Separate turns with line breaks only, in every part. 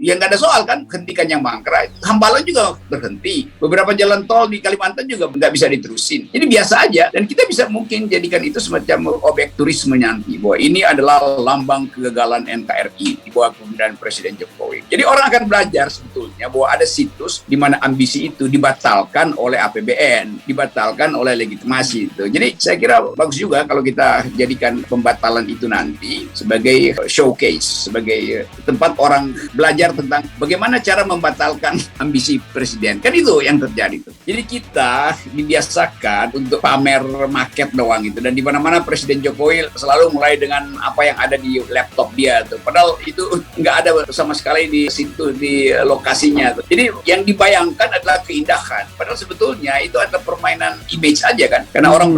Ya nggak ada soal kan, hentikan yang mangkrak. Hambalang juga berhenti. Beberapa jalan tol di Kalimantan juga nggak bisa diterusin. Jadi biasa aja. Dan kita bisa mungkin jadikan itu semacam objek turisme nanti. Bahwa ini adalah lambang kegagalan NKRI di bawah kepemimpinan Presiden Jokowi. Jadi orang akan belajar sebetulnya bahwa ada situs di mana ambisi itu dibatalkan oleh APBN, dibatalkan oleh legitimasi itu. Jadi saya kira bagus juga kalau kita jadikan pembatalan itu nanti sebagai showcase, sebagai tempat orang belajar tentang bagaimana cara membatalkan ambisi presiden. Kan itu yang terjadi tuh. Jadi kita dibiasakan untuk pamer market doang itu, dan di mana-mana Presiden Jokowi selalu mulai dengan apa yang ada di laptop dia tuh. Padahal itu nggak ada sama sekali di situ, di lokasinya tuh. Jadi yang dibayangkan adalah keindahan. Padahal sebetulnya itu adalah permainan image aja kan. Karena orang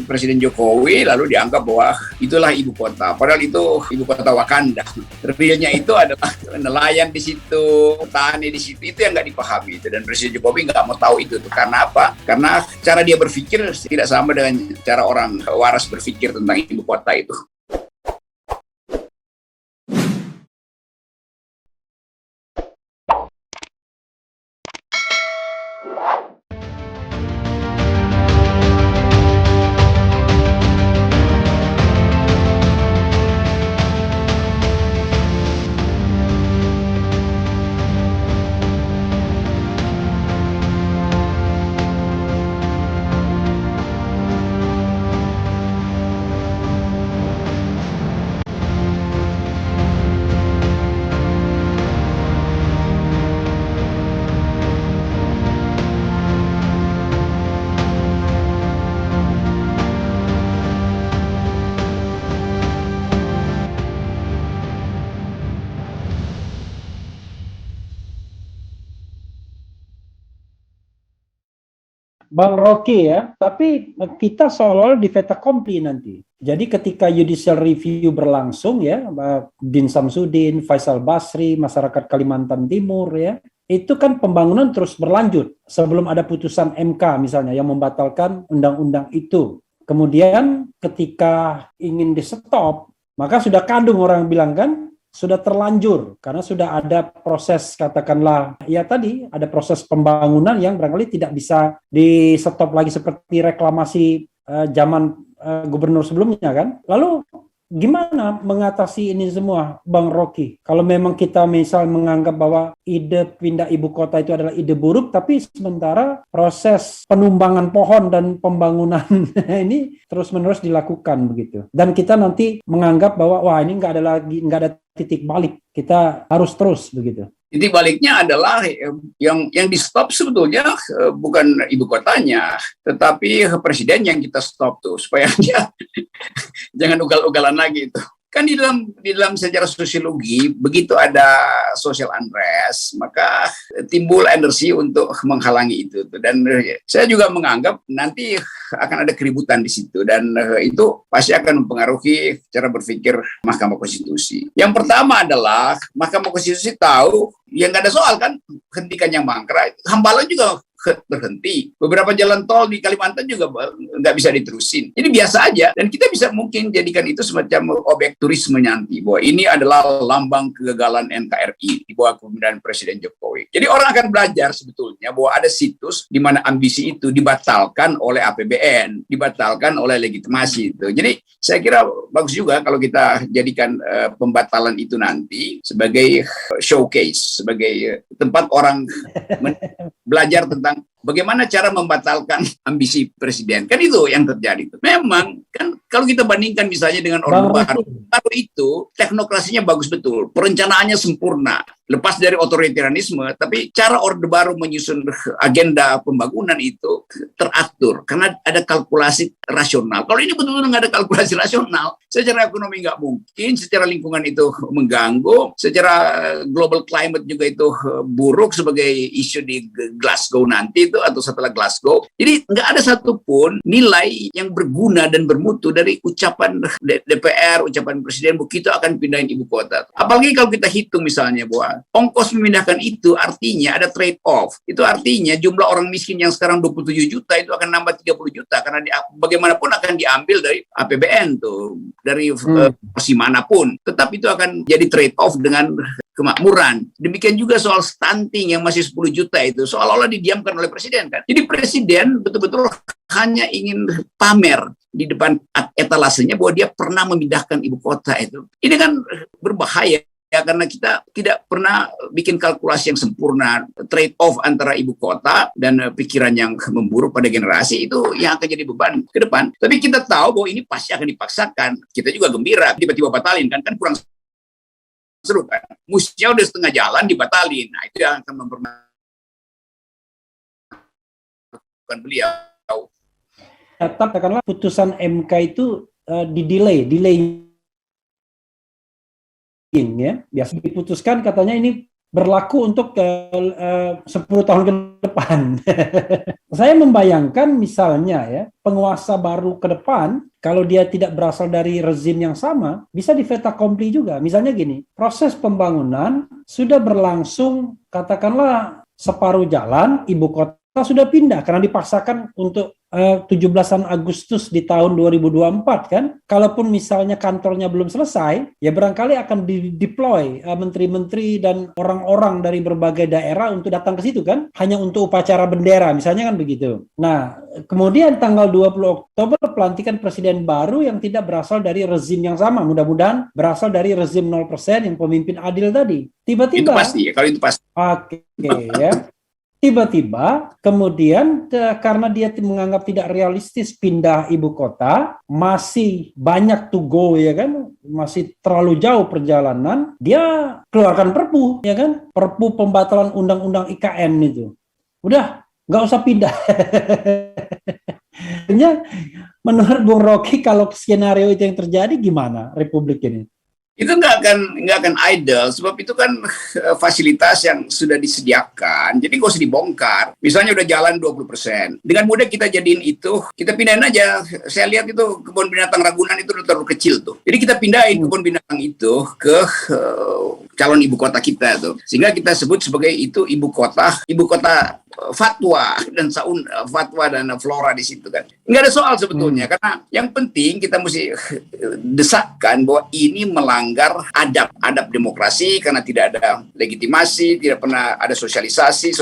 Presiden Jokowi lalu dianggap bahwa itulah ibu kota. Padahal itu ibu kota Wakanda. Realnya itu adalah nelayan di situ, petani di situ, itu yang nggak dipahami itu. Dan Presiden Jokowi nggak mau tahu itu tuh. Karena apa? Karena cara dia berpikir tidak sama dengan cara orang waras berpikir tentang ibu kota itu.
Bang Rocky ya, tapi kita seolah-olah di fait accompli nanti. Jadi ketika judicial review berlangsung ya, Din Samsudin, Faisal Basri, masyarakat Kalimantan Timur ya, itu kan pembangunan terus berlanjut sebelum ada putusan MK misalnya yang membatalkan undang-undang itu. Kemudian ketika ingin di stop, maka sudah kadung orang bilang kan, sudah terlanjur karena sudah ada proses, katakanlah ya tadi ada proses pembangunan yang barangkali tidak bisa di stop lagi seperti reklamasi zaman gubernur sebelumnya kan. Lalu gimana mengatasi ini semua, Bang Rocky? Kalau memang kita misal menganggap bahwa ide pindah ibu kota itu adalah ide buruk, tapi sementara proses penumbangan pohon dan pembangunan ini terus-menerus dilakukan begitu. Dan kita nanti menganggap bahwa wah ini nggak ada titik balik, kita harus terus begitu.
Titik baliknya adalah yang di stop sebetulnya bukan ibu kotanya, tetapi presiden yang kita stop tuh supaya dia jangan ugal-ugalan lagi itu. Kan di dalam sejarah sosiologi begitu ada social unrest maka timbul energi untuk menghalangi itu. Dan saya juga menganggap nanti akan ada keributan di situ dan itu pasti akan mempengaruhi cara berpikir Mahkamah Konstitusi. Yang pertama adalah Mahkamah Konstitusi tahu yang nggak ada soal kan, hentikan yang mangkrak. Hambalang juga berhenti. Beberapa jalan tol di Kalimantan juga nggak bisa diterusin. Jadi biasa aja. Dan kita bisa mungkin jadikan itu semacam objek turisme nanti. Bahwa ini adalah lambang kegagalan NKRI di bawah kepemimpinan Presiden Jokowi. Jadi orang akan belajar sebetulnya bahwa ada situs di mana ambisi itu dibatalkan oleh APBN, dibatalkan oleh legitimasi itu. Jadi saya kira bagus juga kalau kita jadikan pembatalan itu nanti sebagai showcase, sebagai tempat orang belajar tentang bagaimana cara membatalkan ambisi presiden. Kan itu yang terjadi. Memang kan kalau kita bandingkan misalnya dengan Orde Baru itu teknokrasinya bagus betul, perencanaannya sempurna, lepas dari otoritarianisme, tapi cara Orde Baru menyusun agenda pembangunan itu teratur karena ada kalkulasi rasional. Kalau ini betul-betul nggak ada kalkulasi rasional, secara ekonomi nggak mungkin, secara lingkungan itu mengganggu, secara global climate juga itu buruk sebagai isu di Glasgow nanti itu atau setelah Glasgow. Jadi nggak ada satupun nilai yang berguna dan bermutu dari ucapan DPR, ucapan presiden bahwa kita akan pindahin ibu kota. Apalagi kalau kita hitung misalnya bahwa ongkos memindahkan itu artinya ada trade off. Itu artinya jumlah orang miskin yang sekarang 27 juta itu akan nambah 30 juta karena bagaimanapun akan diambil dari APBN tuh, dari porsi manapun. Tetap itu akan jadi trade off dengan kemakmuran. Demikian juga soal stunting yang masih 10 juta itu seolah-olah didiamkan oleh presiden kan. Jadi presiden betul-betul hanya ingin pamer di depan etalasenya bahwa dia pernah memindahkan ibu kota itu. Ini kan berbahaya. Ya, karena kita tidak pernah bikin kalkulasi yang sempurna, trade off antara ibu kota dan pikiran yang memburuk pada generasi itu yang akan jadi beban ke depan. Tapi kita tahu bahwa ini pasti akan dipaksakan. Kita juga gembira, tiba-tiba batalin kan kurang seru kan. Musiknya udah setengah jalan dibatalin. Nah, itu yang akan mempermalukan beliau.
Katakanlah putusan MK itu delay ya, biasa diputuskan katanya ini berlaku untuk 10 tahun ke depan. Saya membayangkan misalnya ya, penguasa baru ke depan, kalau dia tidak berasal dari rezim yang sama, bisa di fait accompli juga. Misalnya gini, proses pembangunan sudah berlangsung, katakanlah separuh jalan, ibu kota sudah pindah karena dipaksakan untuk 17 Agustus di tahun 2024 kan. Kalaupun misalnya kantornya belum selesai, ya barangkali akan dideploy menteri-menteri dan orang-orang dari berbagai daerah untuk datang ke situ kan, hanya untuk upacara bendera misalnya kan begitu. Nah, kemudian tanggal 20 Oktober pelantikan presiden baru yang tidak berasal dari rezim yang sama, mudah-mudahan berasal dari rezim 0% yang pemimpin adil tadi. Tiba-tiba
itu pasti ya, kalau itu pasti.
Oke, ya. Tiba-tiba kemudian karena dia menganggap tidak realistis pindah ibu kota, masih banyak to go ya kan, masih terlalu jauh perjalanan, dia keluarkan perpu ya kan, perpu pembatalan undang-undang IKN itu. Udah, nggak usah pindah. Menurut Bung Rocky, kalau skenario itu yang terjadi gimana Republik ini?
Itu nggak akan idle, sebab itu kan fasilitas yang sudah disediakan, jadi nggak usah dibongkar. Misalnya udah jalan 20%, dengan mudah kita jadiin itu, kita pindahin aja. Saya lihat itu kebun binatang Ragunan itu udah terlalu kecil tuh, jadi kita pindahin kebun binatang itu ke calon ibu kota kita tuh, sehingga kita sebut sebagai itu ibu kota fatwa dan fatwa dan flora di situ kan. Nggak ada soal sebetulnya, karena yang penting kita mesti desakkan bahwa ini melanggar adab demokrasi karena tidak ada legitimasi, tidak pernah ada sosialisasi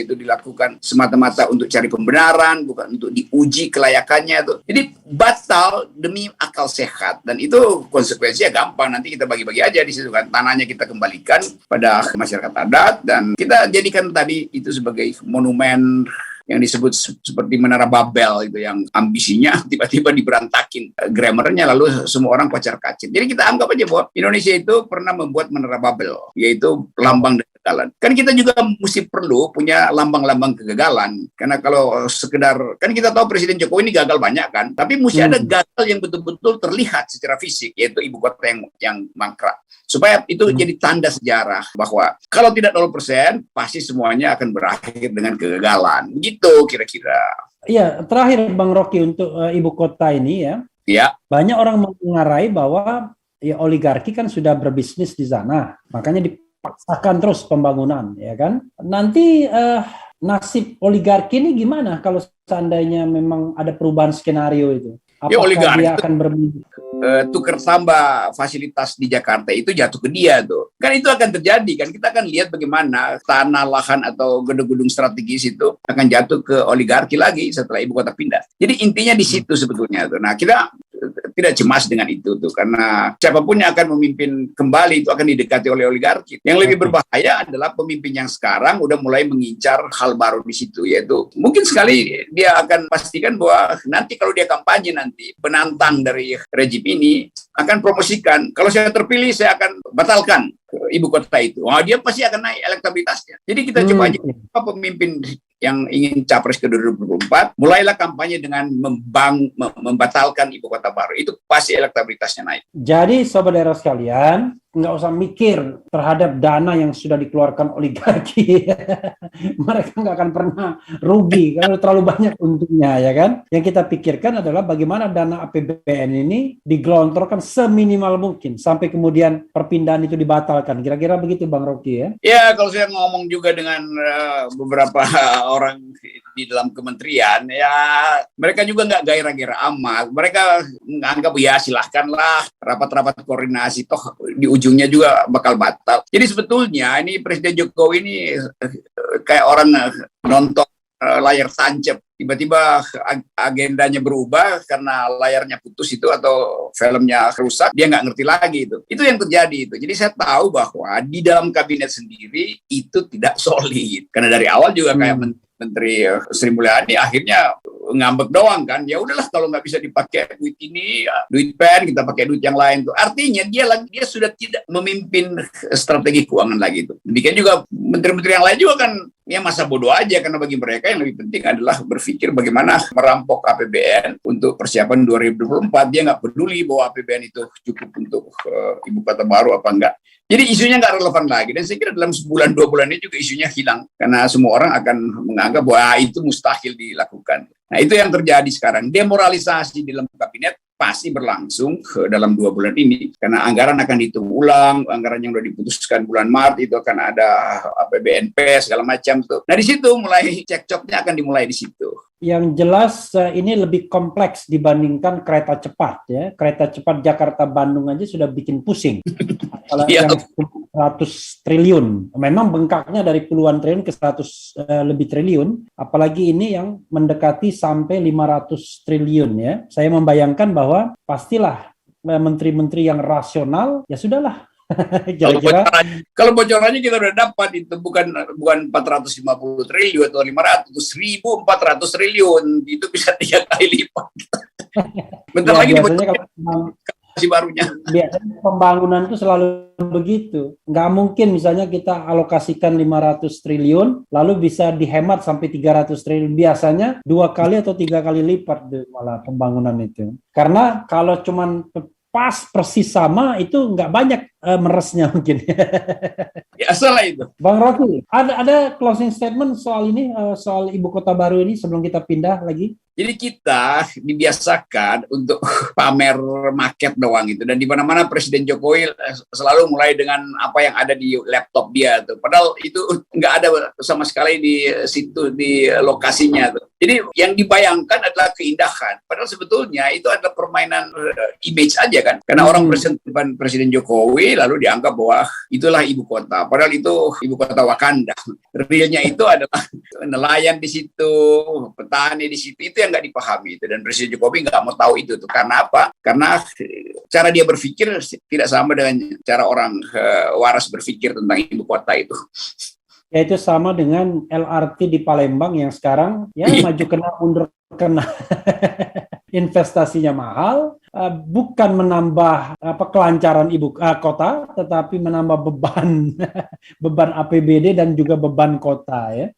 itu dilakukan semata-mata untuk cari pembenaran, bukan untuk diuji kelayakannya tuh. Jadi batal demi akal sehat, dan itu konsekuensinya gampang, nanti kita bagi-bagi aja di situ kan, tanahnya kita kembalikan pada masyarakat adat dan kita jadikan tadi itu sebagai monumen yang disebut seperti Menara Babel itu, yang ambisinya tiba-tiba diberantakin grammarnya, lalu semua orang kocar-kacir. Jadi kita anggap aja bahwa Indonesia itu pernah membuat Menara Babel, yaitu lambang kegagalan. Kan kita juga mesti perlu punya lambang-lambang kegagalan, karena kalau sekedar, kan kita tahu Presiden Jokowi ini gagal banyak kan, tapi mesti ada gagal yang betul-betul terlihat secara fisik, yaitu ibu kota yang mangkrak. Supaya itu jadi tanda sejarah bahwa kalau tidak 0%, pasti semuanya akan berakhir dengan kegagalan. Gitu kira-kira.
Iya, terakhir Bang Rocky untuk ibu kota ini ya.
Ya.
Banyak orang mengarai bahwa ya oligarki kan sudah berbisnis di sana, makanya dipaksakan terus pembangunan, ya kan? Nanti nasib oligarki ini gimana kalau seandainya memang ada perubahan skenario itu? Apakah dia akan
tukar tambah fasilitas di Jakarta itu jatuh ke dia tuh. Kan itu akan terjadi kan. Kita akan lihat bagaimana tanah, lahan atau gedung-gedung strategis itu akan jatuh ke oligarki lagi setelah ibu kota pindah. Jadi intinya di situ sebetulnya tuh. Nah, kita tidak cemas dengan itu tuh, karena siapapun yang akan memimpin kembali itu akan didekati oleh oligarki. Yang lebih berbahaya adalah pemimpin yang sekarang udah mulai mengincar hal baru di situ, yaitu mungkin sekali dia akan pastikan bahwa nanti kalau dia kampanye, nanti penantang dari rejim ini akan promosikan, kalau saya terpilih saya akan batalkan ibu kota itu. Wah, dia pasti akan naik elektabilitasnya. Jadi kita coba aja pemimpin yang ingin capres ke 2024, mulailah kampanye dengan membatalkan ibu kota baru. Itu pasti elektabilitasnya naik.
Jadi sobat daerah sekalian, nggak usah mikir terhadap dana yang sudah dikeluarkan oligarki. Mereka nggak akan pernah rugi karena terlalu banyak untungnya, ya kan? Yang kita pikirkan adalah bagaimana dana APBN ini digelontorkan seminimal mungkin sampai kemudian perpindahan itu dibatalkan. Kira-kira begitu Bang Rocky ya?
Ya, kalau saya ngomong juga dengan beberapa orang di dalam kementerian, ya mereka juga nggak gairah-gairah amat. Mereka menganggap ya silahkanlah rapat-rapat koordinasi, toh di ujung ujungnya juga bakal batal. Jadi sebetulnya ini Presiden Jokowi ini kayak orang nonton layar tancap, tiba-tiba agendanya berubah karena layarnya putus itu atau filmnya rusak, dia nggak ngerti lagi itu yang terjadi itu. Jadi saya tahu bahwa di dalam kabinet sendiri itu tidak solid karena dari awal juga kayak Menteri Sri Mulyani akhirnya ngambek doang kan, ya udahlah kalau nggak bisa dipakai duit ini, duit pen, kita pakai duit yang lain tuh. Artinya dia sudah tidak memimpin strategi keuangan lagi itu. Demikian juga menteri-menteri yang lain juga kan, ya masa bodoh aja karena bagi mereka yang lebih penting adalah berpikir bagaimana merampok APBN untuk persiapan 2024. Dia nggak peduli bahwa APBN itu cukup untuk ibu kota baru apa enggak. Jadi isunya nggak relevan lagi, dan saya kira dalam sebulan 2 bulan ini juga isunya hilang karena semua orang akan menganggap bahwa itu mustahil dilakukan. Nah itu yang terjadi sekarang, demoralisasi di dalam kabinet pasti berlangsung dalam 2 bulan ini karena anggaran akan dihitung ulang, anggaran yang sudah diputuskan bulan Maret itu akan ada APBNP segala macam tuh. Nah di situ mulai cekcoknya akan dimulai di situ.
Yang jelas ini lebih kompleks dibandingkan kereta cepat ya. Kereta cepat Jakarta-Bandung aja sudah bikin pusing. Kalau yang 100 triliun, memang bengkaknya dari puluhan triliun ke 100 lebih triliun, apalagi ini yang mendekati sampai 500 triliun ya. Saya membayangkan bahwa pastilah menteri-menteri yang rasional, ya sudahlah.
Kalau bocorannya kita udah dapat itu bukan 450 triliun atau 500, 1.400 triliun, itu bisa 3 kali lipat. Bentar
ya,
lagi si barunya.
Biasanya pembangunan itu selalu begitu. Nggak mungkin misalnya kita alokasikan 500 triliun, lalu bisa dihemat sampai 300 triliun. Biasanya 2 kali atau 3 kali lipat malah pembangunan itu. Karena kalau cuman pas persis sama, itu nggak banyak meresnya mungkin.
Ya salah itu.
Bang Rocky, ada closing statement soal ini, soal ibu kota baru ini sebelum kita pindah lagi?
Jadi kita dibiasakan untuk pamer market doang itu, dan di mana-mana Presiden Jokowi selalu mulai dengan apa yang ada di laptop dia tuh. Padahal itu nggak ada sama sekali di situ di lokasinya tuh. Jadi yang dibayangkan adalah keindahan. Padahal sebetulnya itu adalah permainan image aja kan. Karena orang Presiden Jokowi lalu dianggap bahwa itulah ibu kota. Padahal itu ibu kota Wakanda. Realnya itu adalah nelayan di situ, petani di situ. Itu yang nggak dipahami itu, dan Presiden Jokowi nggak mau tahu itu tuh. Karena apa? Karena cara dia berpikir tidak sama dengan cara orang waras berpikir tentang ibu kota itu.
Yaitu sama dengan LRT di Palembang yang sekarang ya maju kena mundur kena. Investasinya mahal, bukan menambah kelancaran ibu kota, tetapi menambah beban beban APBD dan juga beban kota ya.